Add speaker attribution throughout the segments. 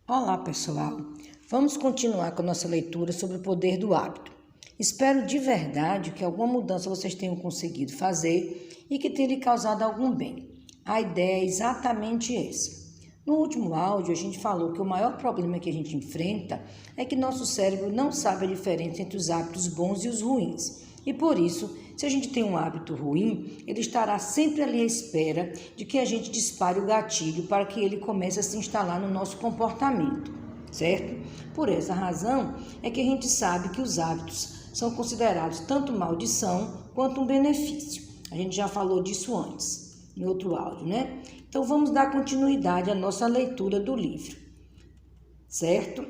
Speaker 1: Olá, pessoal! Vamos continuar com a nossa leitura sobre o poder do hábito. Espero de verdade que alguma mudança vocês tenham conseguido fazer e que tenha lhe causado algum bem. A ideia é exatamente essa. No último áudio, a gente falou que o maior problema que a gente enfrenta é que nosso cérebro não sabe a diferença entre os hábitos bons e os ruins. E por isso, se a gente tem um hábito ruim, ele estará sempre ali à espera de que a gente dispare o gatilho para que ele comece a se instalar no nosso comportamento, certo? Por essa razão é que a gente sabe que os hábitos são considerados tanto maldição quanto um benefício. A gente já falou disso antes, em outro áudio, né? Então vamos dar continuidade à nossa leitura do livro, certo?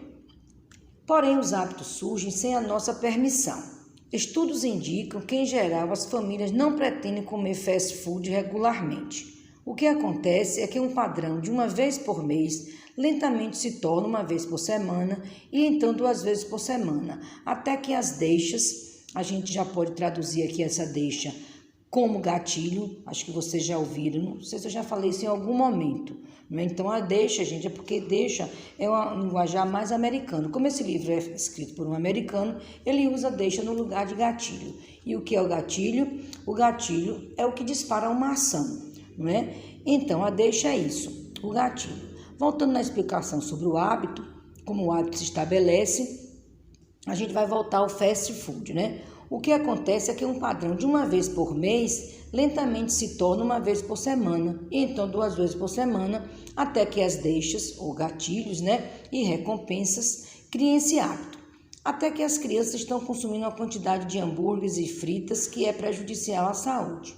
Speaker 1: Porém, os hábitos surgem sem a nossa permissão. Estudos indicam que, em geral, as famílias não pretendem comer fast food regularmente. O que acontece é que um padrão de uma vez por mês lentamente se torna uma vez por semana e então 2 vezes por semana, até que as deixas, a gente já pode traduzir aqui essa deixa como gatilho, acho que vocês já ouviram, não sei se eu já falei isso em algum momento, né? Então a deixa, gente, é porque deixa é um linguajar mais americano. Como esse livro é escrito por um americano, ele usa deixa no lugar de gatilho. E o que é o gatilho? O gatilho é o que dispara uma ação, não é? Então a deixa é isso, o gatilho. Voltando na explicação sobre o hábito, como o hábito se estabelece, a gente vai voltar ao fast food, né? O que acontece é que um padrão de uma vez por mês lentamente se torna uma vez por semana, e então 2 vezes por semana, até que as deixas, ou gatilhos, né, e recompensas criem esse hábito. Até que as crianças estão consumindo uma quantidade de hambúrgueres e fritas que é prejudicial à saúde.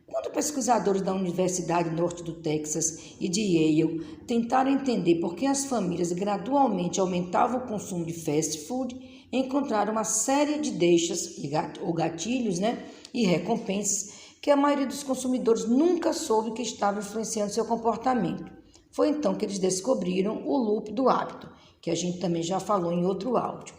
Speaker 1: Quando pesquisadores da Universidade Norte do Texas e de Yale tentaram entender por que as famílias gradualmente aumentavam o consumo de fast food, encontraram uma série de deixas ou gatilhos, né, e recompensas que a maioria dos consumidores nunca soube que estavam influenciando seu comportamento. Foi então que eles descobriram o loop do hábito, que a gente também já falou em outro áudio.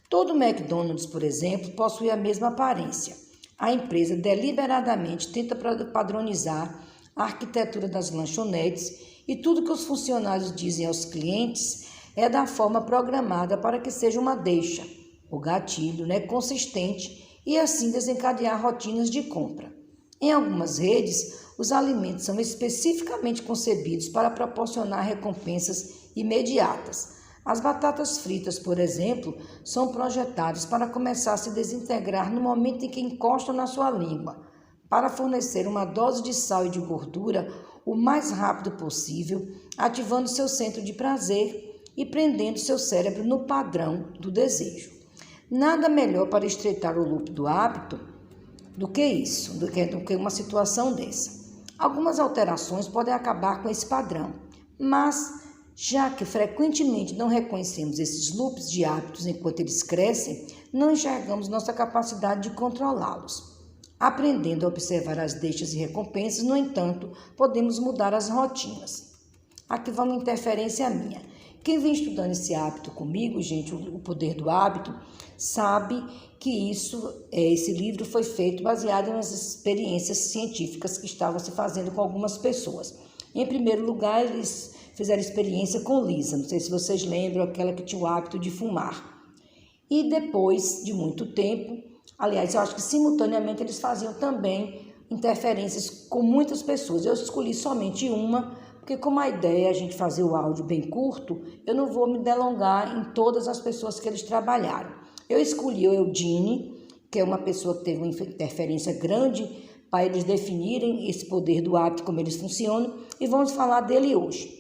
Speaker 1: Todo McDonald's, por exemplo, possui a mesma aparência. A empresa deliberadamente tenta padronizar a arquitetura das lanchonetes e tudo que os funcionários dizem aos clientes é da forma programada para que seja uma deixa, o gatilho, né, consistente e assim desencadear rotinas de compra. Em algumas redes, os alimentos são especificamente concebidos para proporcionar recompensas imediatas. As batatas fritas, por exemplo, são projetadas para começar a se desintegrar no momento em que encostam na sua língua, para fornecer uma dose de sal e de gordura o mais rápido possível, ativando seu centro de prazer e prendendo seu cérebro no padrão do desejo. Nada melhor para estreitar o loop do hábito do que isso, do que uma situação dessa. Algumas alterações podem acabar com esse padrão, mas já que frequentemente não reconhecemos esses loops de hábitos enquanto eles crescem, não enxergamos nossa capacidade de controlá-los. Aprendendo a observar as deixas e recompensas, no entanto, podemos mudar as rotinas. Aqui vai uma interferência minha. Quem vem estudando esse hábito comigo, gente, o poder do hábito, sabe que esse livro foi feito baseado nas experiências científicas que estavam se fazendo com algumas pessoas. Em primeiro lugar, eles fizeram experiência com Lisa, não sei se vocês lembram, aquela que tinha o hábito de fumar. E depois de muito tempo, aliás, eu acho que simultaneamente eles faziam também interferências com muitas pessoas. Eu escolhi somente uma, porque como a ideia é a gente fazer o áudio bem curto, eu não vou me delongar em todas as pessoas que eles trabalharam. Eu escolhi o Eugene, que é uma pessoa que teve uma interferência grande para eles definirem esse poder do hábito, como eles funcionam, e vamos falar dele hoje.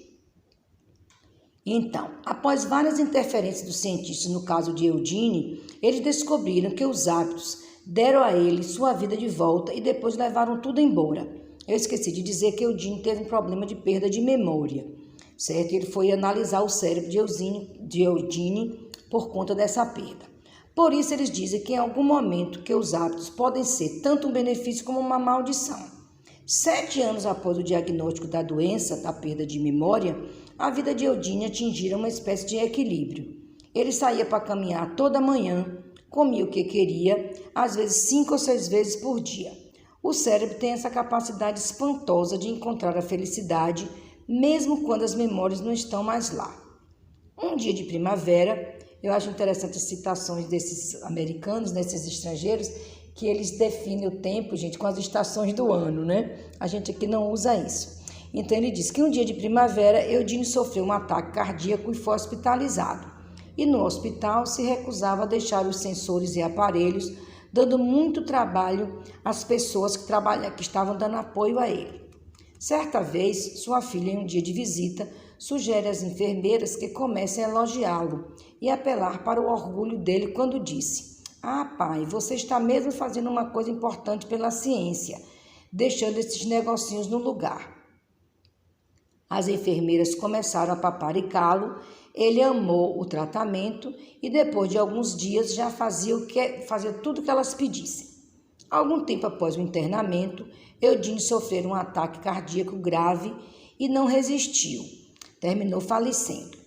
Speaker 1: Então, após várias interferências dos cientistas no caso de Eugene, eles descobriram que os hábitos deram a ele sua vida de volta e depois levaram tudo embora. Eu esqueci de dizer que Eugene teve um problema de perda de memória, certo? Ele foi analisar o cérebro de Eugene por conta dessa perda. Por isso, eles dizem que em algum momento que os hábitos podem ser tanto um benefício como uma maldição. 7 anos após o diagnóstico da doença, da perda de memória, a vida de Eugene atingira uma espécie de equilíbrio. Ele saía para caminhar toda manhã, comia o que queria, às vezes 5 ou 6 vezes por dia. O cérebro tem essa capacidade espantosa de encontrar a felicidade, mesmo quando as memórias não estão mais lá. dia de primavera, eu acho interessante as citações desses americanos, desses estrangeiros, que eles definem o tempo, gente, com as estações do ano, né? A gente aqui não usa isso. Então ele diz que um dia de primavera, Eudine sofreu um ataque cardíaco e foi hospitalizado. E no hospital se recusava a deixar os sensores e aparelhos, dando muito trabalho às pessoas que estavam dando apoio a ele. Certa vez, sua filha, em um dia de visita, sugere às enfermeiras que comecem a elogiá-lo e apelar para o orgulho dele quando disse: "Ah, pai, você está mesmo fazendo uma coisa importante pela ciência, deixando esses negocinhos no lugar." As enfermeiras começaram a paparicá-lo, ele amou o tratamento e depois de alguns dias já fazia tudo o que elas pedissem. Algum tempo após o internamento, Eudine sofreu um ataque cardíaco grave e não resistiu. Terminou falecendo.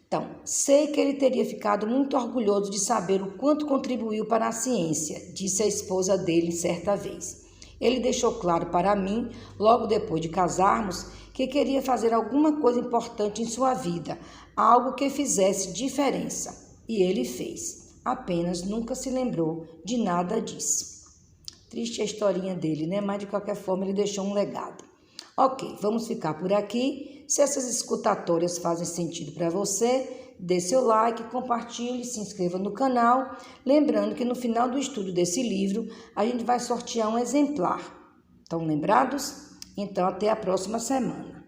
Speaker 1: Então, sei que ele teria ficado muito orgulhoso de saber o quanto contribuiu para a ciência, disse a esposa dele certa vez. Ele deixou claro para mim, logo depois de casarmos, que queria fazer alguma coisa importante em sua vida, algo que fizesse diferença. E ele fez. Apenas nunca se lembrou de nada disso. Triste a historinha dele, né? Mas de qualquer forma ele deixou um legado. Ok, vamos ficar por aqui. Se essas escutatórias fazem sentido para você, dê seu like, compartilhe, se inscreva no canal. Lembrando que no final do estudo desse livro, a gente vai sortear um exemplar. Estão lembrados? Então, até a próxima semana.